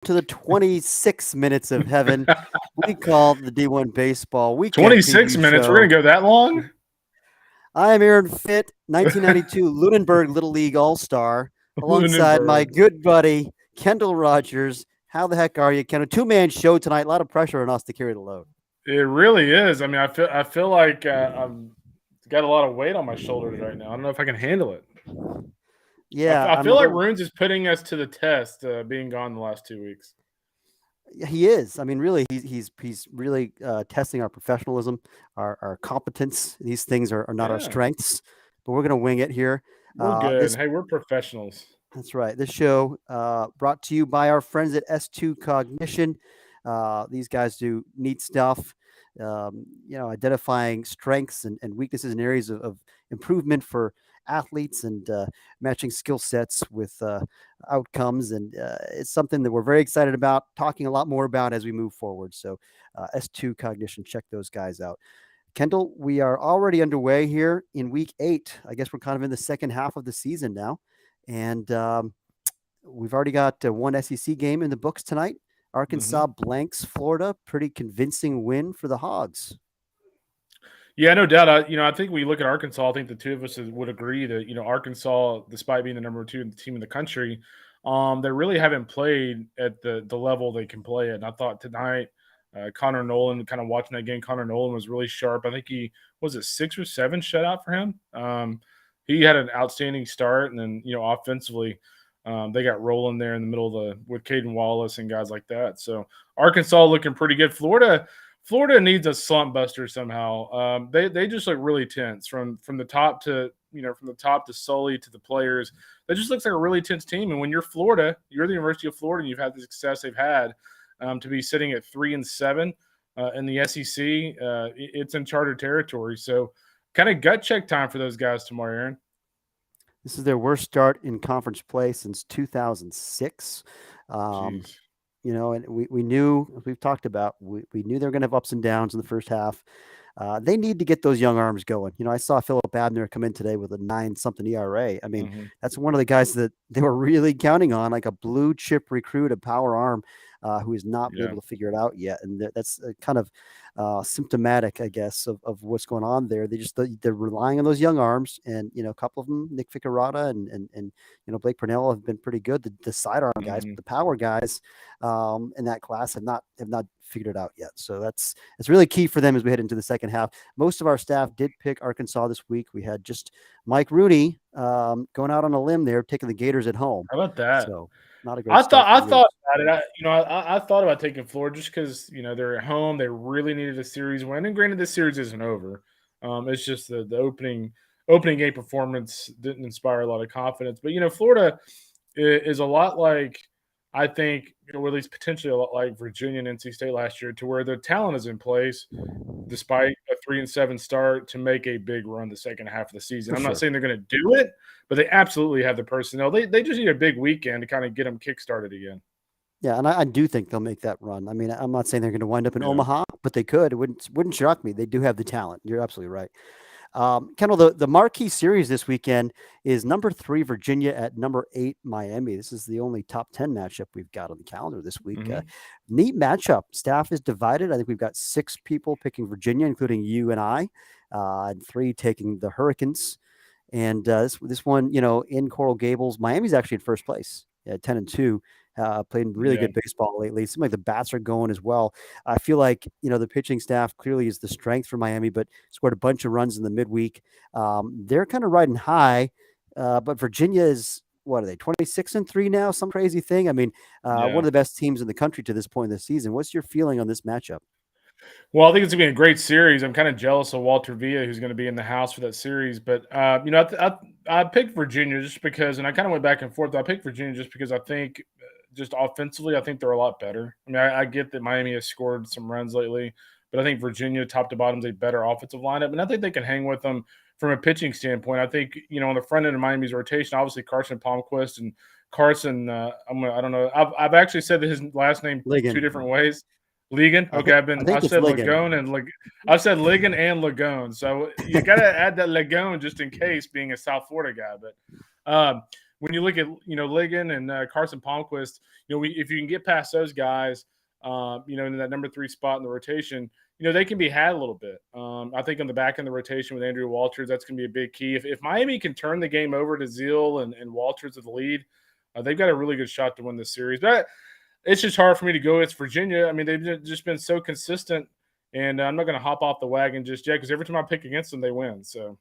to the 26 minutes of heaven we call the D1 Baseball Weekend 26 Preview minutes. We're Show. going to go that long? I am Aaron Fitt, 1992 Lunenburg Little League All-Star, alongside my Lunenburg. good buddy, Kendall Rogers. How the heck are you, Kendall? Two-man show tonight. A lot of pressure on us to carry the load. It really is. I mean, I feel like I've got a lot of weight on my shoulders right now. I don't know if I can handle it. Yeah, I feel like Runes is putting us to the test, being gone the last 2 weeks. he is. I mean, really, he's really testing our professionalism, our competence. These things are not our Yeah, strengths, but we're going to wing it here. we're good. This Hey, we're professionals. That's right. This show brought to you by our friends at S2 Cognition. These guys do neat stuff, identifying strengths and weaknesses and areas of improvement for athletes and matching skill sets with outcomes. And it's something that we're very excited about, talking a lot more about as we move forward. So S2 Cognition, check those guys out. Kendall, we are already underway here in week 8. I guess we're kind of in the second half of the season now. And we've already got one SEC game in the books tonight. Arkansas blanks Florida. Pretty convincing win for the Hogs. Yeah, no doubt. I think we look at Arkansas. I think the two of us would agree that Arkansas, despite being the number 2 team in the country, they really haven't played at the level they can play at. And I thought tonight, Connor Nolan, kind of watching that game, Connor Nolan was really sharp. I think he was it 6 or 7 shutout for him. He had an outstanding start, and then offensively, they got rolling there in the middle of with Caden Wallace and guys like that. So Arkansas looking pretty good. Florida needs a slump buster somehow. They just look really tense from the top to Sully to the players. That just looks like a really tense team. And when you're Florida, you're the University of Florida, and you've had the success they've had to be sitting at 3-7 in the SEC. It's uncharted territory. So kind of gut check time for those guys tomorrow, Aaron. This is their worst start in conference play since 2006. And we knew, as we've talked about, we knew they were going to have ups and downs in the first half. They need to get those young arms going. I saw Philip Abner come in today with a 9-something ERA. I mean, that's one of the guys that they were really counting on, like a blue chip recruit, a power arm, who has not been able to figure it out yet. And that's kind of symptomatic, I guess, of what's going on there. They're relying on those young arms, and a couple of them, Nick Ficarata and Blake Purnell, have been pretty good. The sidearm guys, but the power guys in that class have not figured it out yet. So it's really key for them as we head into the second half. Most of our staff did pick Arkansas this week. We had just Mike Rooney going out on a limb there, taking the Gators at home. How about that? So not a great I start. thought about it. I thought about taking Florida just because they're at home. They really needed a series win, and granted, this series isn't over. It's just the opening game performance didn't inspire a lot of confidence. But Florida is a lot like, I think, or at least potentially a lot like Virginia and NC State last year, to where the talent is in place despite a 3-7 start to make a big run the second half of the season. I'm not saying they're going to do it, but they absolutely have the personnel. They just need a big weekend to kind of get them kickstarted again. Yeah, and I do think they'll make that run. I mean, I'm not saying they're going to wind up in Omaha, but they could. It wouldn't shock me. They do have the talent. You're absolutely right. Kendall, the marquee series this weekend is number 3 Virginia at number 8 Miami. This is the only top 10 matchup we've got on the calendar this week. Neat matchup. Staff is divided. I think we've got 6 people picking Virginia, including you and I, and 3 taking the Hurricanes. And this one, in Coral Gables, Miami's actually in first place at 10-2. Played really good baseball lately. It seems like the bats are going as well. I feel like, the pitching staff clearly is the strength for Miami, but scored a bunch of runs in the midweek. They're kind of riding high, but Virginia is, what are they, 26-3 now? Some crazy thing. I mean, one of the best teams in the country to this point in the season. What's your feeling on this matchup? Well, I think it's going to be a great series. I'm kind of jealous of Walter Villa, who's going to be in the house for that series. But, I picked Virginia just because, and I kind of went back and forth. I picked Virginia just because I think just offensively, I think they're a lot better. I mean, I get that Miami has scored some runs lately, but I think Virginia, top to bottom, is a better offensive lineup. And I think they can hang with them from a pitching standpoint. I think, on the front end of Miami's rotation, obviously Carson Palmquist and Carson, I don't know. I've actually said that his last name Ligon. 2 different ways. Ligon. Okay, I've said Lagone and I've said Ligon and Lagone. So you got to add that Lagone just in case, being a South Florida guy. when you look at Ligon and Carson Palmquist, if you can get past those guys, in that number 3 spot in the rotation, they can be had a little bit. I think on the back end of the rotation with Andrew Walters, that's going to be a big key. If Miami can turn the game over to Zeal and Walters at the lead, they've got a really good shot to win this series. But it's just hard for me to go against Virginia. I mean, they've just been so consistent, and I'm not going to hop off the wagon just yet because every time I pick against them, they win. So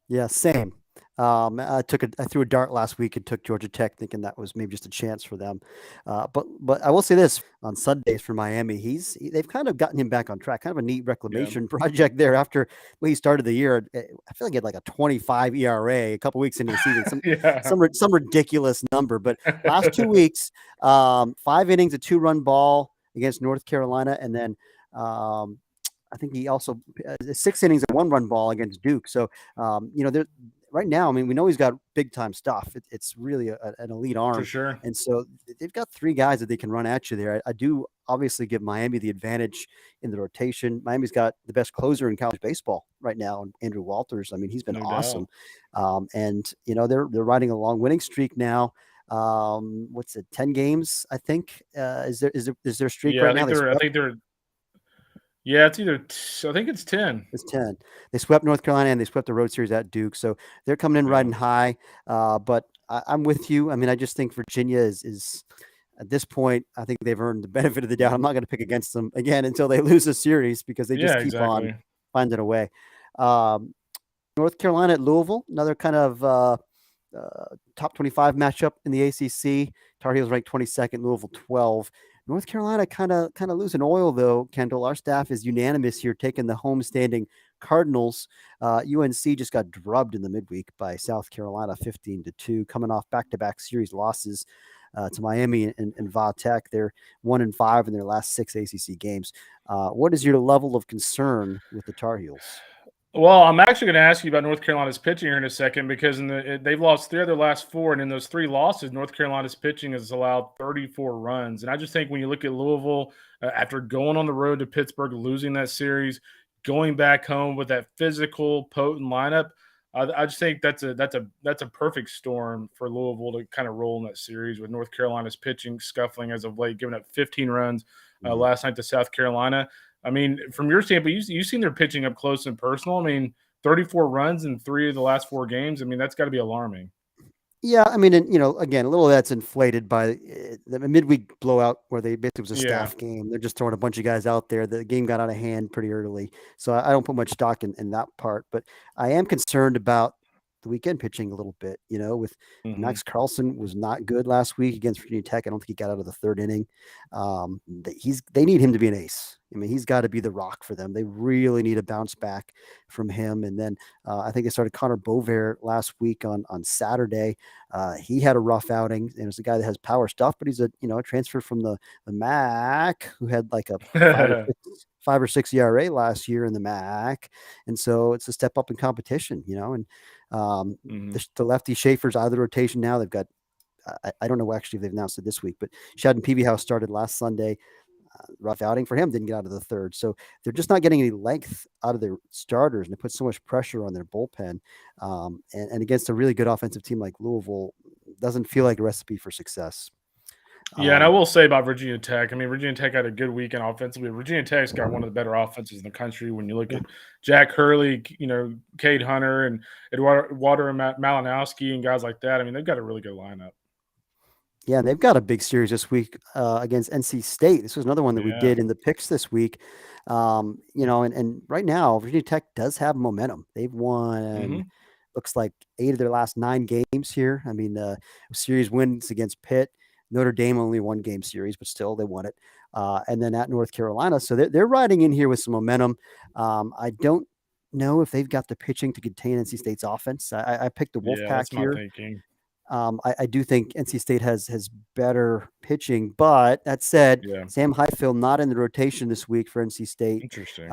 Yeah, same. I threw a dart last week and took Georgia Tech, thinking that was maybe just a chance for them. But I will say this on Sundays for Miami, they've kind of gotten him back on track. Kind of a neat yeah, reclamation project there. After he started the year, I feel like he had like a 25 ERA a couple weeks into the season, yeah, some ridiculous number. But last 2 weeks, 5 innings, a 2-run ball against North Carolina, and then. I think he also 6 innings, a 1-run ball against Duke. So, right now, I mean, we know he's got big time stuff. It's really an elite for arm. sure. And so they've got 3 guys that they can run at you there. I do obviously give Miami the advantage in the rotation. Miami's got the best closer in college baseball right now, Andrew Walters. I mean, he's been No awesome. doubt. And they're riding a long winning streak now. What's it? 10 games, I think. Is there streak Yeah, right now? I think they're. Yeah, it's either. I think it's 10. It's 10. They swept North Carolina and they swept the road series at Duke. So they're coming in Yeah, riding high. But I'm with you. I mean, I just think Virginia is at this point, I think they've earned the benefit of the doubt. I'm not going to pick against them again until they lose a series because they just yeah, keep on exactly. finding a way. Um, North Carolina at Louisville, another kind of top 25 matchup in the ACC. Tar Heels ranked 22nd, Louisville 12. North Carolina kind of losing oil though. Kendall, our staff is unanimous here, taking the home-standing Cardinals. UNC just got drubbed in the midweek by South Carolina, 15-2, coming off back-to-back series losses to Miami and Va Tech. They're 1-5 in their last 6 ACC games. What is your level of concern with the Tar Heels? Well, I'm actually going to ask you about North Carolina's pitching here in a second because they've lost 3 of their last 4, and in those 3 losses, North Carolina's pitching has allowed 34 runs. And I just think when you look at Louisville, after going on the road to Pittsburgh, losing that series, going back home with that physical, potent lineup, I just think that's a perfect storm for Louisville to kind of roll in that series with North Carolina's pitching scuffling as of late, giving up 15 runs Mhm. last night to South Carolina. I mean, from your standpoint, you've seen their pitching up close and personal. I mean, 34 runs in 3 of the last 4 games. I mean, that's got to be alarming. Yeah, I mean, and again, a little of that's inflated by the midweek blowout where they basically was a Yeah. staff game. They're just throwing a bunch of guys out there. The game got out of hand pretty early, so I don't put much stock in that part. But I am concerned about the weekend pitching a little bit. With Hmm. Max Carlson was not good last week against Virginia Tech. I don't think he got out of the 3rd inning. They need him to be an ace. I mean, he's got to be the rock for them. They really need a bounce back from him. And then I think they started Connor Bovair last week on Saturday. He had a rough outing, and it's a guy that has power stuff, but he's a transfer from the MAC who had like a 5 or 6 ERA last year in the MAC, and so it's a step up in competition, and Hmm. the lefty Schaefer's out of the rotation now. They've got I don't know actually if they've announced it this week, but Sheldon Peavyhouse started last Sunday. Rough outing for him, didn't get out of the 3rd. So they're just not getting any length out of their starters, and it puts so much pressure on their bullpen. And against a really good offensive team like Louisville, doesn't feel like a recipe for success. Yeah, and I Um, will say about Virginia Tech, I mean, Virginia Tech had a good weekend offensively. Virginia Tech's got one of the better offenses in the country when you look yeah, at Jack Hurley, Cade Hunter, and Eduardo Malinowski and guys like that. I mean, they've got a really good lineup. yeah, they've got a big series this week against NC State. This was another one that we Yeah. did in the picks this week. And right now Virginia Tech does have momentum. They've won, Hmm. looks like 8 of their last 9 games here. I mean, series wins against Pitt. Notre Dame only 1-game series, but still they won it. And then at North Carolina, so they're riding in here with some momentum. I don't know if they've got the pitching to contain NC State's offense. I picked the Yeah, Wolfpack that's my here. thinking. I do think NC State has better pitching, but that said, Yeah. Sam Highfield not in the rotation this week for NC State. Interesting.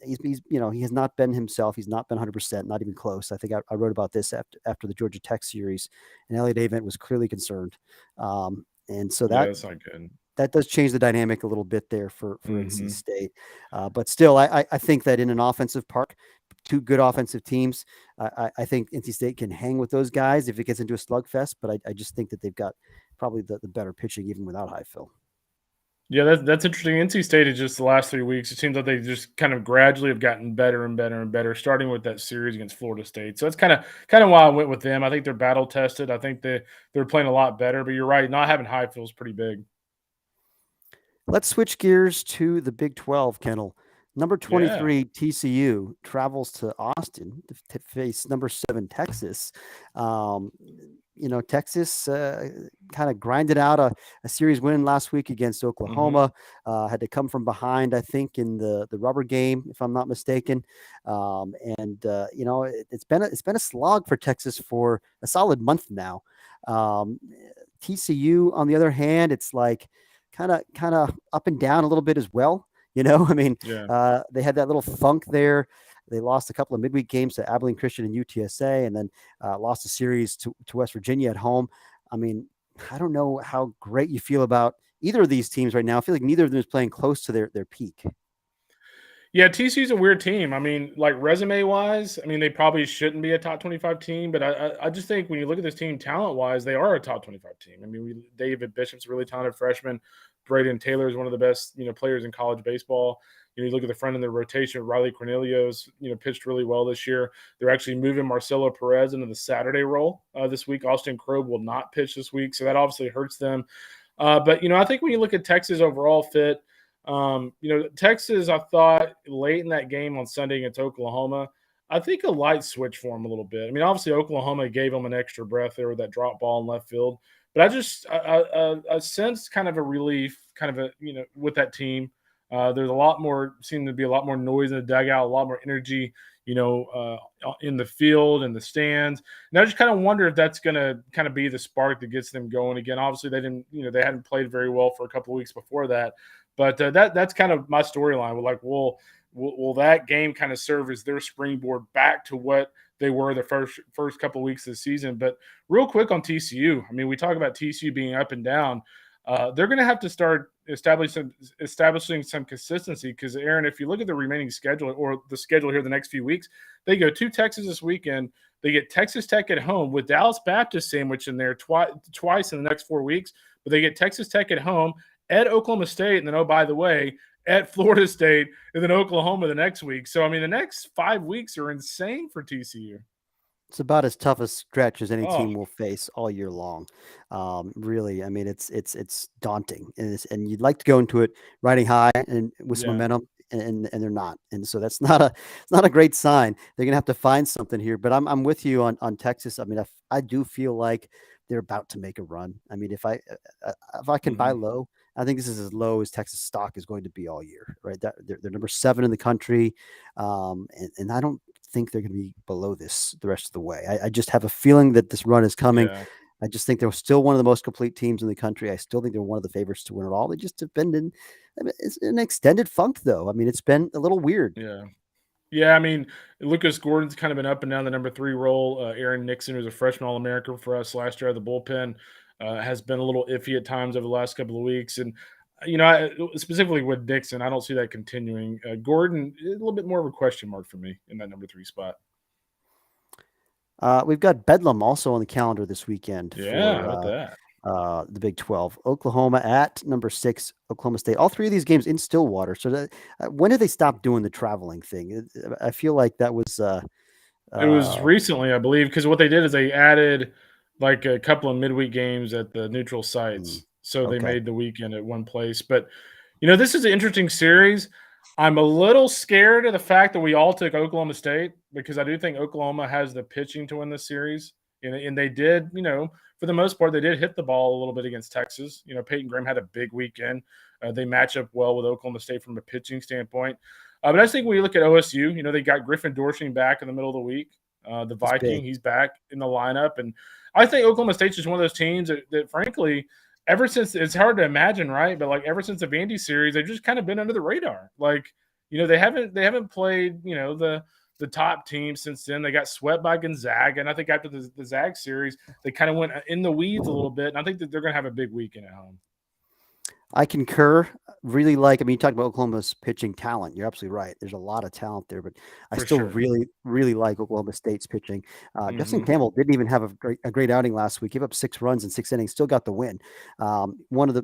He's he has not been himself. He's not been 100%, not even close. I think I wrote about this after the Georgia Tech series, and Elliot Avent was clearly concerned. And so Yeah, that that's not good. that does change the dynamic a little bit there for NC Hmm. State. But still, I think that in an offensive park, two good offensive teams. I think NC State can hang with those guys if it gets into a slugfest, but I just think that they've got probably the better pitching even without Highfill. Yeah, that's interesting. NC State is just the last 3 weeks. It seems like they just kind of gradually have gotten better and better and better, starting with that series against Florida State. So that's kind of why I went with them. I think they're battle tested. I think they're playing a lot better. But you're right, not having high feels pretty big. Let's switch gears to the Big 12, Kendall. Number Yeah. 23, TCU, travels to Austin to face number 7, Texas. Texas kind of grinded out a series win last week against Oklahoma. Had to come from behind, I think, in the rubber game, if I'm not mistaken. It's been a slog for Texas for a solid month now. TCU, on the other hand, it's like kind of up and down a little bit as well. I mean, they had that little funk there. They lost a couple of midweek games to Abilene Christian and UTSA, and then lost a series to West Virginia at home. I mean, I don't know how great you feel about either of these teams right now. I feel like neither of them is playing close to their peak. Yeah, TCU's a weird team. I mean, like resume-wise, I mean, they probably shouldn't be a top 25 team, but I just think when you look at this team talent-wise, they are a top 25 team. I mean, David Bishop's a really talented freshman. Braden Taylor is one of the best, players in college baseball. You look at the front of their rotation. Riley Cornelius, pitched really well this year. They're actually moving Marcelo Perez into the Saturday role this week. Austin Krob will not pitch this week, so that obviously hurts them. But I think when you look at Texas overall, Fitt, Texas, I thought late in that game on Sunday against Oklahoma, I think a light switch for them a little bit. I mean, obviously Oklahoma gave them an extra breath there with that drop ball in left field, but I sensed kind of a relief, with that team. There's seemed to be a lot more noise in the dugout, a lot more energy, in the field and the stands. And I just kind of wonder if that's going to kind of be the spark that gets them going again. Obviously, they hadn't played very well for a couple of weeks before that. But that's kind of my storyline. We're like, will that game kind of serve as their springboard back to what they were the first couple of weeks of the season? But real quick on TCU, I mean, we talk about TCU being up and down. They're going to have to start establishing some consistency because, Aaron, if you look at the remaining schedule or the schedule here the next few weeks, they go to Texas this weekend. They get Texas Tech at home with Dallas Baptist sandwich in there twice in the next 4 weeks. But they get Texas Tech at home, at Oklahoma State, and then, oh, by the way, at Florida State, and then Oklahoma the next week. So, I mean, the next 5 weeks are insane for TCU. It's about as tough a stretch as any team will face all year long. Really, I mean, it's daunting, and you'd like to go into it riding high and with some momentum, and they're not, and so it's not a great sign. They're gonna have to find something here. But I'm with you on Texas. I mean, I do feel like they're about to make a run. I mean, if I can buy low, I think this is as low as Texas stock is going to be all year, right? They're number 7 in the country, and I don't think they're going to be below this the rest of the way. I just have a feeling that this run is coming. Yeah. I just think they're still one of the most complete teams in the country. I still think they're one of the favorites to win it all. They just have been it's an extended funk, though. I mean, it's been a little weird. Yeah, I mean, Lucas Gordon's kind of been up and down the number 3 role. Aaron Nixon, who's a freshman All-American for us last year at the bullpen, has been a little iffy at times over the last couple of weeks. And, specifically with Nixon, I don't see that continuing. Gordon, a little bit more of a question mark for me in that number 3 spot. We've got Bedlam also on the calendar this weekend. Yeah, how about that? The Big 12. Oklahoma at number 6, Oklahoma State. All 3 of these games in Stillwater. So when did they stop doing the traveling thing? I feel like that was it was recently, I believe, because what they did is they added like a couple of midweek games at the neutral sites. So they made the weekend at one place. But, this is an interesting series. I'm a little scared of the fact that we all took Oklahoma State because I do think Oklahoma has the pitching to win this series. And they did, for the most part, they did hit the ball a little bit against Texas. Peyton Graham had a big weekend. They match up well with Oklahoma State from a pitching standpoint. But I think when you look at OSU, they got Griffin Dorsey back in the middle of the week. The Viking, he's back in the lineup. And I think Oklahoma State's just one of those teams that frankly, ever since, it's hard to imagine, right? But like ever since the Vandy series, they've just kind of been under the radar. Like, they haven't played, the top team since then. They got swept by Gonzaga. And I think after the Zag series, they kind of went in the weeds a little bit. And I think that they're going to have a big weekend at home. I concur. really like. I mean, you talked about Oklahoma's pitching talent. You're absolutely right. There's a lot of talent there, but I for still sure. really like Oklahoma State's pitching. Justin Hmm. Campbell didn't even have a great outing last week. Gave up 6 runs in 6 innings, still got the win.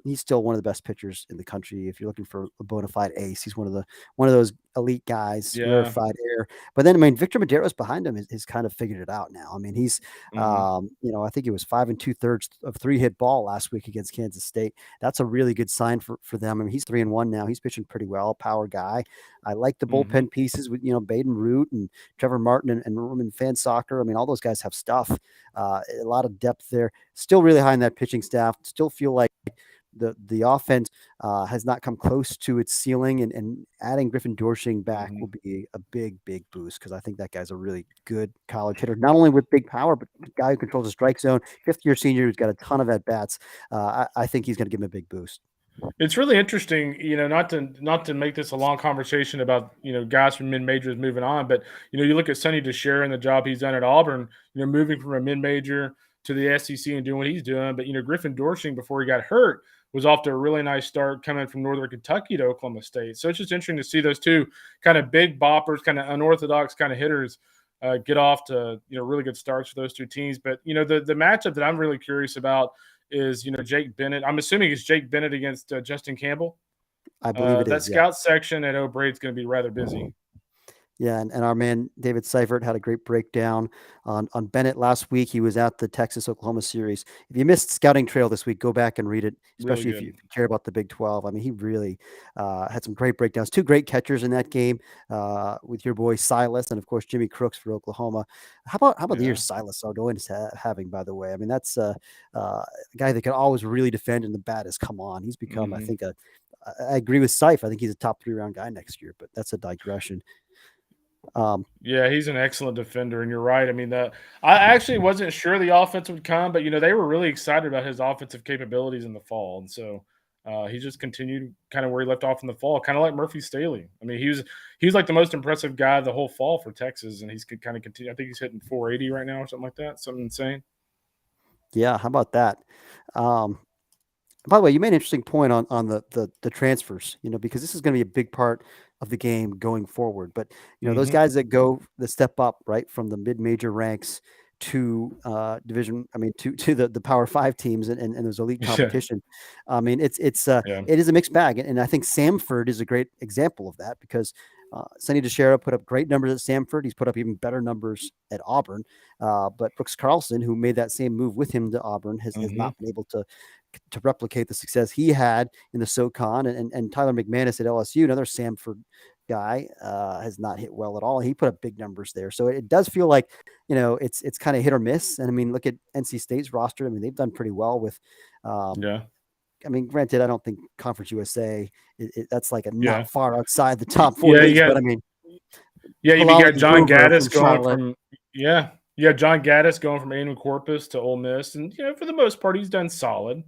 He's still one of the best pitchers in the country. If you're looking for a bona fide ace, he's one of those elite guys, Yeah. rarefied air. But then, I mean, Victor Madero's behind him has kind of figured it out now. I mean, he's, Hmm. I think it was 5 2/3 of 3 hit ball last week against Kansas State. That's a really good sign for them. I mean, he's 3-1 now. He's pitching pretty well, power guy. I like the Hmm. bullpen pieces with Baden Root and Trevor Martin and Roman Fan Soccer. I mean, all those guys have stuff. A lot of depth there. Still really high in that pitching staff. Still feel like the offense has not come close to its ceiling, and adding Griffin Doersching back Hmm. will be a big boost because I think that guy's a really good college hitter, not only with big power, but a guy who controls the strike zone. 5th-year senior who's got a ton of at bats. I think he's going to give him a big boost. It's really interesting, not to make this a long conversation about guys from mid majors moving on, but you look at Sonny DeShera and the job he's done at Auburn, moving from a mid major to the SEC and doing what he's doing. But Griffin Doersching before he got hurt was off to a really nice start coming from Northern Kentucky to Oklahoma State. So it's just interesting to see those two kind of big boppers, kind of unorthodox kind of hitters get off to really good starts for those two teams. But the matchup that I'm really curious about is Jake Bennett. I'm assuming it's Jake Bennett against Justin Campbell. I believe it That is. Yeah. scout section at O'Braid's going to be rather busy. Yeah, and our man David Seifert had a great breakdown on Bennett last week. He was at the Texas Oklahoma series. If you missed Scouting Trail this week, go back and read it, Really especially if you good. care about the Big 12. I mean, he really had some great breakdowns. 2 great catchers in that game with your boy Silas, and of course Jimmy Crooks for Oklahoma. How about the year Yeah. Silas Sardoin is having? By the way, I mean that's a guy that can always really defend, and the bat has come on. He's become, I Hmm. think, I agree with Seif. I think he's a top 3 round guy next year, but that's a digression. Um, Yeah, he's an excellent defender, and you're right. I mean, I actually wasn't sure the offense would come, but they were really excited about his offensive capabilities in the fall, and so he just continued kind of where he left off in the fall, kind of like Murphy Staley. I mean, he was like the most impressive guy the whole fall for Texas, and he's could kind of continue. I think he's hitting 480 right now or something like that, something insane. yeah, how about that? Um, by the way, you made an interesting point on the transfers, because this is going to be a big part of the game going forward. But those Hmm. guys that step up right from the mid-major ranks to division, I mean to the Power Five teams and those elite Yeah, competition. I mean yeah. it is a mixed bag, and I think Samford is a great example of that because Sonny DeShera put up great numbers at Samford. He's put up even better numbers at Auburn. But Brooks Carlson, who made that same move with him to Auburn, has Hmm. not been able to replicate the success he had in the SoCon, and Tyler McManus at LSU, another Samford guy, has not hit well at all. He put up big numbers there, so it does feel like it's kind of hit or miss. And I mean, look at NC State's roster. I mean, they've done pretty well with. Um, Yeah, I mean, granted, I don't think Conference USA that's like a yeah, not far outside the top four yeah. leagues, but I mean, You got Palali's John Hoover from Gaddis going Charlotte. from yeah, you got John Gaddis going from Ann Corpus to Ole Miss, and for the most part, he's done solid.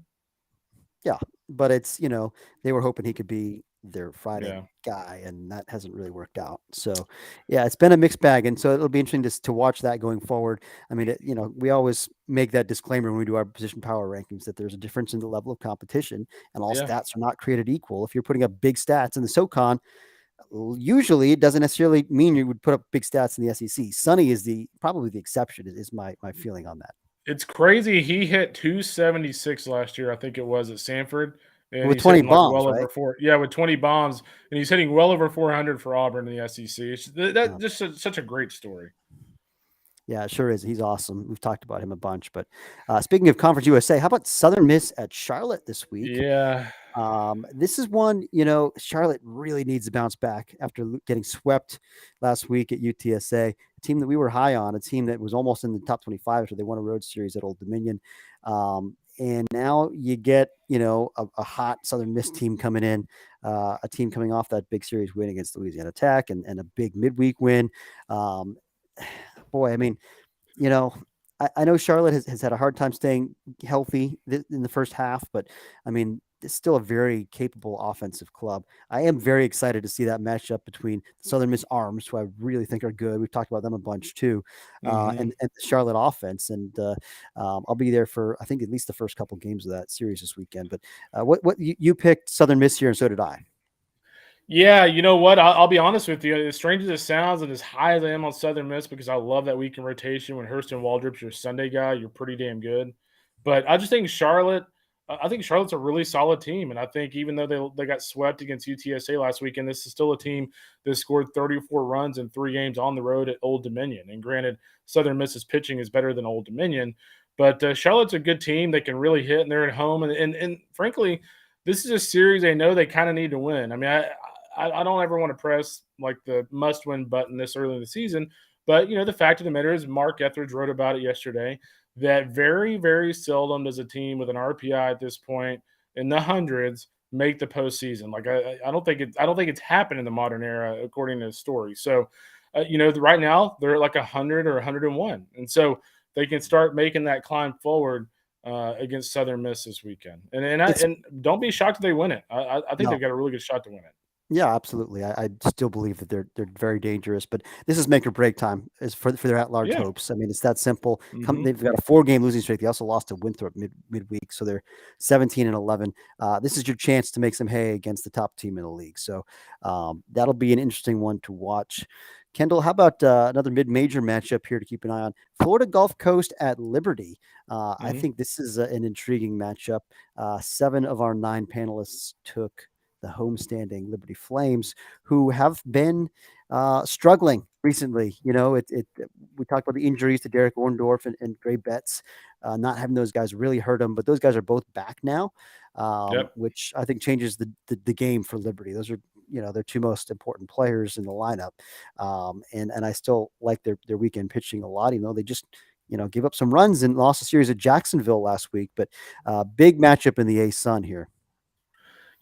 Yeah, but it's they were hoping he could be their Friday Yeah, guy, and that hasn't really worked out. So, yeah, it's been a mixed bag, and so it'll be interesting to watch that going forward. I mean, we always make that disclaimer when we do our position power rankings that there's a difference in the level of competition, and all yeah. stats are not created equal. If you're putting up big stats in the SoCon, usually it doesn't necessarily mean you would put up big stats in the SEC. Sonny is probably the exception. Is my feeling on that. It's crazy. He hit 276 last year, I think it was at Sanford, and With he's 20 hitting like bombs, well right? over four. Yeah, with 20 bombs, and he's hitting well over 400 for Auburn in the SEC. That just such a great story. Yeah, it sure is. He's awesome. We've talked about him a bunch. But speaking of Conference USA, how about Southern Miss at Charlotte this week? Yeah, This is one, Charlotte really needs to bounce back after getting swept last week at UTSA, a team that we were high on, a team that was almost in the top 25 after they won a road series at Old Dominion. And now you get, a hot Southern Miss team coming in, a team coming off that big series win against Louisiana Tech and a big midweek win. Um, Boy, I mean, you know, I know Charlotte has had a hard time staying healthy in the first half, but I mean, it's still a very capable offensive club. I am very excited to see that matchup between the Southern Miss Arms, who I really think are good. We've talked about them a bunch too, Mhm. and the Charlotte offense. And I'll be there for I think at least the first couple games of that series this weekend. But what you picked Southern Miss here, and so did I. Yeah, you know what? I'll be honest with you. As strange as it sounds, and as high as I am on Southern Miss, because I love that weekend rotation. When Hurston Waldrop's your Sunday guy, you're pretty damn good. But I just think Charlotte. I think Charlotte's a really solid team, and I think even though they got swept against UTSA last weekend, this is still a team that scored 34 runs in 3 games on the road at Old Dominion. And granted, Southern Miss's pitching is better than Old Dominion, but Charlotte's a good team. They can really hit, and they're at home. And frankly, this is a series they know they kind of need to win. I mean, I don't ever want to press like the must win button this early in the season. But, the fact of the matter is, Mark Etheridge wrote about it yesterday that very, very seldom does a team with an RPI at this point in the hundreds make the postseason. Like I don't think it's happened in the modern era, according to the story. So, right now they're at like 100 or 101, and so they can start making that climb forward against Southern Miss this weekend. It's And don't be shocked if they win it. I think no. they've got a really good shot to win it. Yeah, absolutely. I still believe that they're very dangerous, but this is make or break time is for their at large Yeah. hopes. I mean, it's that simple. Mhm. They've got a 4 game losing streak. They also lost to Winthrop midweek, so they're 17-11. This is your chance to make some hay against the top team in the league. So that'll be an interesting one to watch. Kendall, how about another mid-major matchup here to keep an eye on? Florida Gulf Coast at Liberty. I Mhm. think this is an intriguing matchup. 7 of our 9 panelists took the homestanding Liberty Flames, who have been struggling recently. We talked about the injuries to Derek Orndorff and Gray Betts, not having those guys really hurt them, but those guys are both back now, Yep. which I think changes the game for Liberty. Those are their 2 most important players in the lineup, and I still like their weekend pitching a lot, even though they just give up some runs and lost a series at Jacksonville last week. But big matchup in the A Sun here.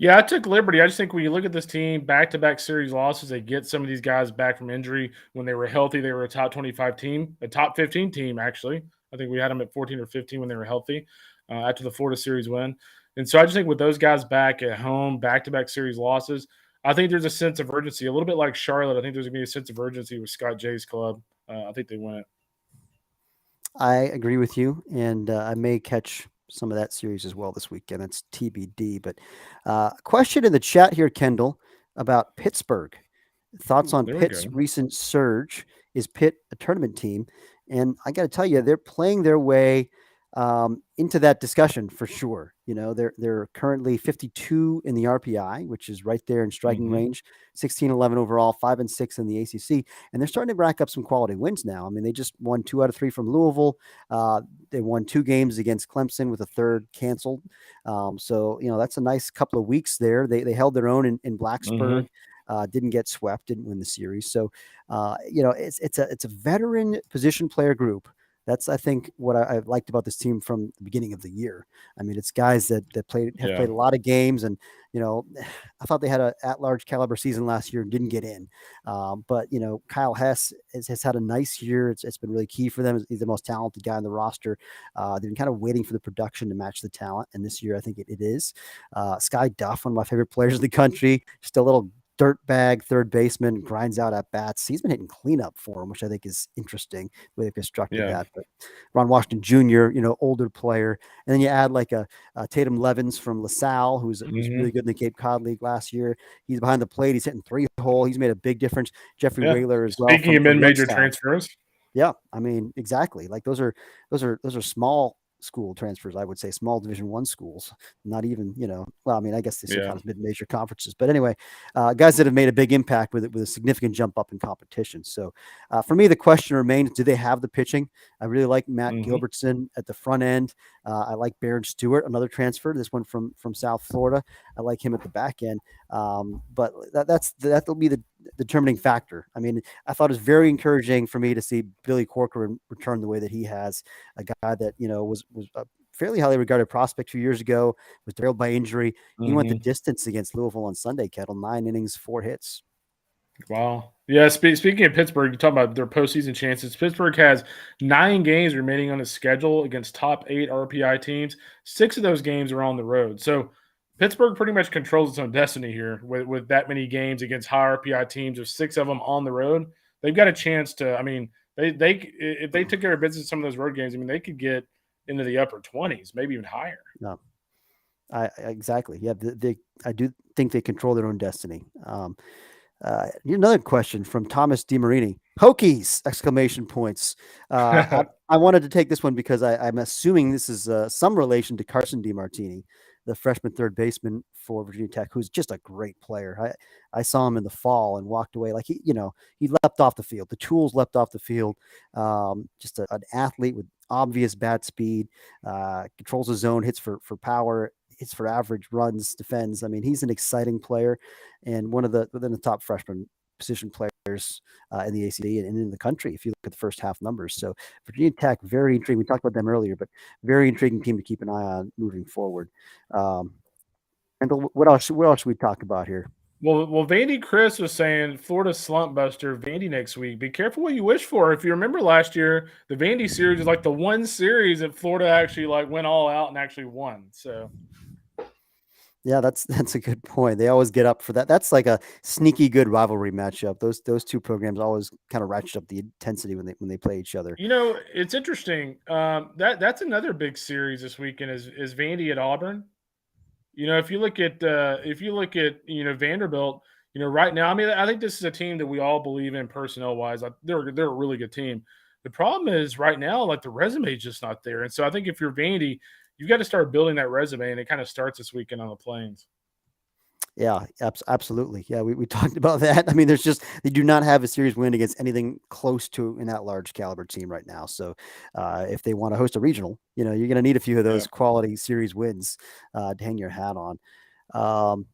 Yeah, I took Liberty. I just think when you look at this team, back-to-back series losses, they get some of these guys back from injury. When they were healthy, they were a top 25 team, a top 15 team, actually. I think we had them at 14 or 15 when they were healthy after the Florida series win. And so I just think with those guys back at home, back-to-back series losses, I think there's a sense of urgency, a little bit like Charlotte. I think there's going to be a sense of urgency with Scott Jay's club. I think they win it. I agree with you, and I may catch some of that series as well this weekend. It's TBD. But question in the chat here, Kendall, about Pittsburgh. Thoughts on There we go. Pitt's recent surge? Is Pitt a tournament team? And I got to tell you, they're playing their way into that discussion for sure. They're currently 52 in the RPI, which is right there in striking Hmm. range. 16-11 overall, 5-6 in the ACC, and they're starting to rack up some quality wins now. I mean, they just won 2 out of 3 from Louisville. They won 2 games against Clemson with a third canceled. So that's a nice couple of weeks there. They held their own in Hmm. Blacksburg. Didn't get swept, didn't win the series. So, it's a veteran position player group. That's I think what I liked about this team from the beginning of the year. I mean, it's guys that have Yeah. played a lot of games, and I thought they had a at large caliber season last year and didn't get in. But Kyle Hess has had a nice year. It's been really key for them. He's the most talented guy on the roster. They've been kind of waiting for the production to match the talent, and this year I think it is. Sky Duff, one of my favorite players in the country, just a little dirtbag third baseman, grinds out at bats. He's been hitting cleanup for him, which I think is interesting the way they've constructed Yeah. that. But Ron Washington Jr., older player, and then you add like a Tatum Levins from LaSalle, who's really Hmm. good in the Cape Cod League last year. He's behind the plate. He's hitting 3-hole. He's made a big difference. Jeffrey Yeah. Whaler as well Speaking from of mid-major Youngstown. transfers, Yeah, I mean, exactly. Like those are small school transfers, I would say, small Division I schools. Not even, well, I mean, I guess they still yeah. count as mid-major conferences. But anyway, guys that have made a big impact with it, with a significant jump up in competition. So for me, the question remains: do they have the pitching? I really like Matt Hmm. Gilbertson at the front end. I like Baron Stewart, another transfer. This one from South Florida. I like him at the back end. But that'll be the determining factor. I mean, I thought it was very encouraging for me to see Billy Corcoran return the way that he has, a guy that was a fairly highly regarded prospect 2 years ago, was derailed by injury. He went the Hmm. distance against Louisville on Sunday, Kettle, 9 innings, 4 hits. Wow. Yeah. Speaking of Pittsburgh, you talk about their postseason chances. Pittsburgh has 9 games remaining on its schedule against top 8 RPI teams. 6 of those games are on the road. So Pittsburgh pretty much controls its own destiny here with that many games against high RPI teams. There's 6 of them on the road. They've got a chance to. I mean, they if they took care of business in some of those road games, I mean, they could get into the upper 20s, maybe even higher. No, exactly. Yeah, I do think they control their own destiny. Another question from Thomas DeMarini. Hokies! Exclamation points. I wanted to take this one because I'm assuming this is some relation to Carson DeMartini, the freshman third baseman for Virginia Tech, who's just a great player. I saw him in the fall and walked away like he leapt off the field. The tools leapt off the field. Just an athlete with obvious bat speed, controls his zone, hits for power, hits for average, runs, defends. I mean, he's an exciting player and within the top freshman position players in the ACC and in the country. If you look at the first half numbers, so Virginia Tech, very intriguing. We talked about them earlier, but very intriguing team to keep an eye on moving forward. And what else should we talk about here? Well, Vandy Chris was saying Florida slump buster Vandy next week. Be careful what you wish for. If you remember last year, the Vandy series is like the one series that Florida actually like went all out and actually won. So yeah, that's a good point. They always get up for that. That's like a sneaky good rivalry matchup. Those two programs always kind of ratchet up the intensity when they play each other. It's interesting. That's another big series this weekend is Vandy at Auburn. If you look at Vanderbilt, right now, I mean, I think this is a team that we all believe in personnel wise. They're a really good team. The problem is right now, like the resume is just not there. And so I think if you're Vandy, you've got to start building that resume, and it kind of starts this weekend on the Plains. Yeah, absolutely. Yeah, we talked about that. I mean, they do not have a series win against anything close to in that large caliber team right now. So if they want to host a regional, you're going to need a few of those quality series wins to hang your hat on.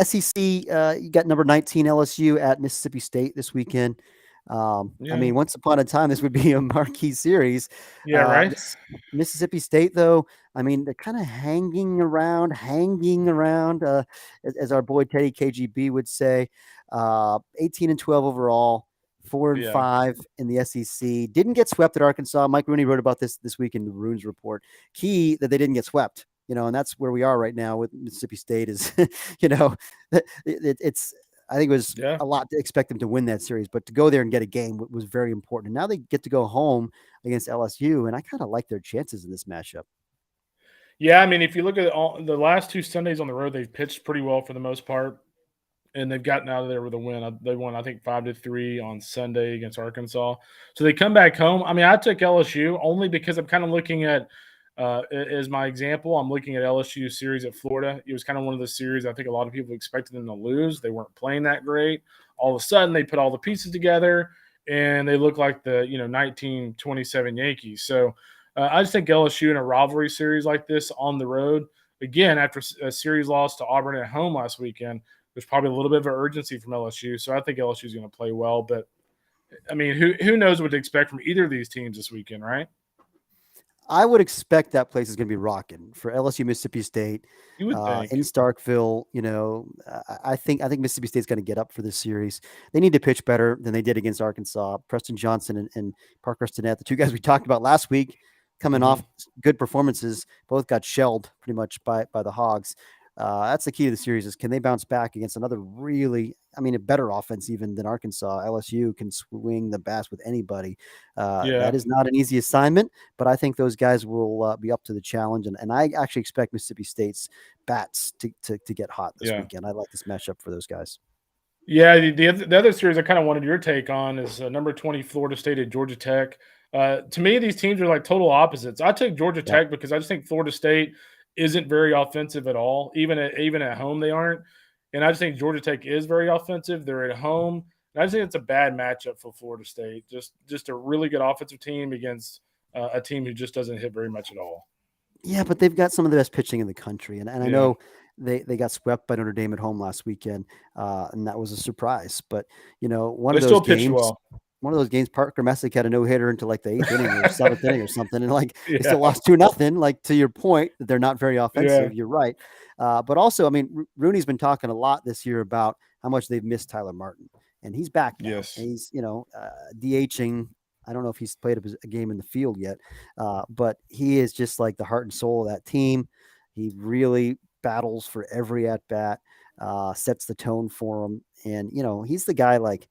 SEC, you got number 19 LSU at Mississippi State this weekend. I mean, once upon a time, this would be a marquee series. Yeah, right. Mississippi State, though, I mean, they're kind of hanging around, as our boy Teddy KGB would say. 18-12 overall, 4-5 in the SEC. Didn't get swept at Arkansas. Mike Rooney wrote about this week in the Runes Report. Key that they didn't get swept. And that's where we are right now with Mississippi State is, it's. I think it was a lot to expect them to win that series, but to go there and get a game was very important. And now they get to go home against LSU, and I kind of like their chances in this matchup. Yeah, I mean, if you look at the last 2 Sundays on the road, they've pitched pretty well for the most part, and they've gotten out of there with a win. They won, I think, 5-3 on Sunday against Arkansas. So they come back home. I mean, I took LSU only because I'm kind of looking at as my example, I'm looking at LSU series at Florida. It was kind of one of the series I think a lot of people expected them to lose. They weren't playing that great. All of a sudden, they put all the pieces together, and they look like the 1927 Yankees. So I just think LSU in a rivalry series like this on the road, again, after a series loss to Auburn at home last weekend, there's probably a little bit of an urgency from LSU. So I think LSU is going to play well. But, I mean, who knows what to expect from either of these teams this weekend, right? I would expect that place is going to be rocking for LSU, Mississippi State, You would think. in Starkville. I think Mississippi State's going to get up for this series. They need to pitch better than they did against Arkansas. Preston Johnson and Parker Stinnett, the two guys we talked about last week, coming off good performances, both got shelled pretty much by the Hogs. That's the key to the series is can they bounce back against another really, I mean, a better offense even than Arkansas. LSU can swing the bats with anybody. That is not an easy assignment, but I think those guys will be up to the challenge. And I actually expect Mississippi State's bats to get hot this weekend. I like this matchup for those guys. Yeah, the other series I kind of wanted your take on is number 20 Florida State at Georgia Tech. To me, these teams are like total opposites. I take Georgia Tech because I just think Florida State isn't very offensive at all. Even at home, they aren't. And I just think Georgia Tech is very offensive. They're at home. And I just think it's a bad matchup for Florida State. Just a really good offensive team against a team who just doesn't hit very much at all. Yeah, but they've got some of the best pitching in the country. And I know they got swept by Notre Dame at home last weekend, and that was a surprise. But, one of those games, Parker Messick had a no-hitter into like the 8th inning or 7th inning or something. And they still lost 2-0. Like to your point, they're not very offensive. You're right. But also, I mean, Rooney's been talking a lot this year about how much they've missed Tyler Martin, and he's back now. Yes. And he's, DHing. I don't know if he's played a game in the field yet, but he is just like the heart and soul of that team. He really battles for every at bat, sets the tone for him, and he's the guy like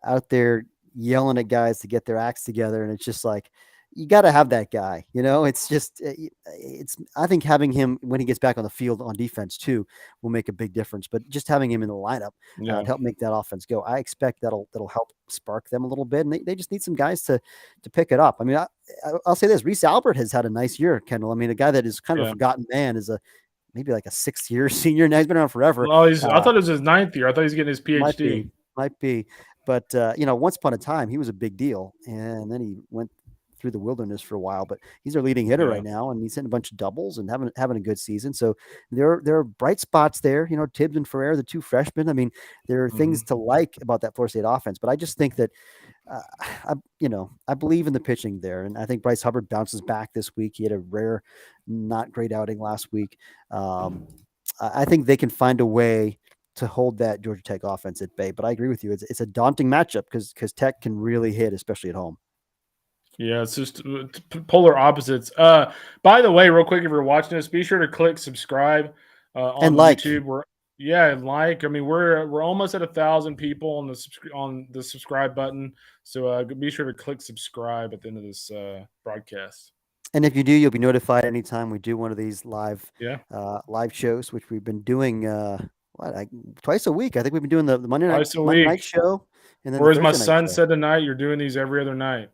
out there yelling at guys to get their acts together, and it's just like you got to have that guy. It's just it's. I think having him when he gets back on the field on defense too will make a big difference. But just having him in the lineup to Yeah. help make that offense go, I expect that'll help spark them a little bit, and they just need some guys to pick it up. I mean, I'll say this: Reese Albert has had a nice year, Kendall. I mean, a guy that is kind of a Yeah. forgotten man is maybe like a 6th-year senior. Now he's been around forever. Well, I thought it was his 9th year. I thought he was getting his Might PhD. be, might be, but once upon a time he was a big deal, and then he went through the wilderness for a while. But he's their leading hitter right now, and he's hitting a bunch of doubles and having a good season. So there are bright spots there. Tibbs and Ferrer, the 2 freshmen. I mean, there are things to like about that Florida State offense. But I just think that I believe in the pitching there, and I think Bryce Hubbard bounces back this week. He had a rare, not great outing last week. I think they can find a way to hold that Georgia Tech offense at bay. But I agree with you. It's a daunting matchup because Tech can really hit, especially at home. Yeah, it's just polar opposites. By the way, real quick, if you're watching us, be sure to click subscribe on And like. YouTube. And like. I mean, we're almost at 1,000 people on the subscribe button. So be sure to click subscribe at the end of this broadcast. And if you do, you'll be notified anytime we do one of these live shows, which we've been doing twice a week. I think we've been doing the Monday night show, and then or as my son said tonight, you're doing these every other night.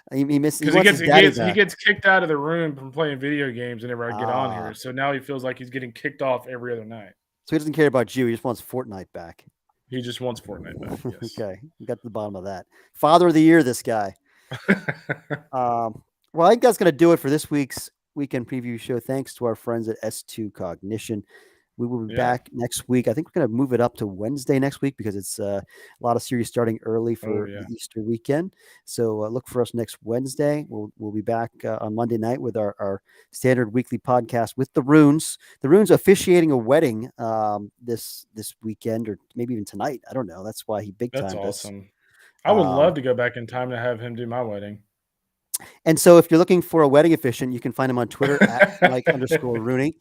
he gets kicked out of the room from playing video games whenever I get on here. So now he feels like he's getting kicked off every other night. So he doesn't care about you. He just wants Fortnite back. He just wants Fortnite back. Yes. Okay, we got to the bottom of that. Father of the Year, this guy. Well, I think that's going to do it for this week's weekend preview show. Thanks to our friends at S2 Cognition. We will be back next week. I think we're going to move it up to Wednesday next week because it's a lot of series starting early for the Easter weekend. So look for us next Wednesday. We'll be back on Monday night with our standard weekly podcast with the Runes. The Runes officiating a wedding this weekend or maybe even tonight. I don't know. That's why he big timed us. That's awesome. I would love to go back in time to have him do my wedding. And so if you're looking for a wedding officiant, you can find him on Twitter at Mike_Rooney.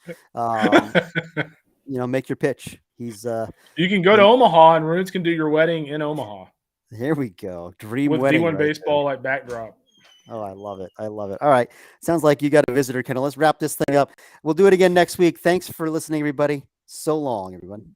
Make your pitch. He's you can go to Omaha and Runes can do your wedding in Omaha. There we go. Dream with wedding. With D1 baseball like backdrop. Oh, I love it. All right. Sounds like you got a visitor, Kendall. Let's wrap this thing up. We'll do it again next week. Thanks for listening, everybody. So long, everyone.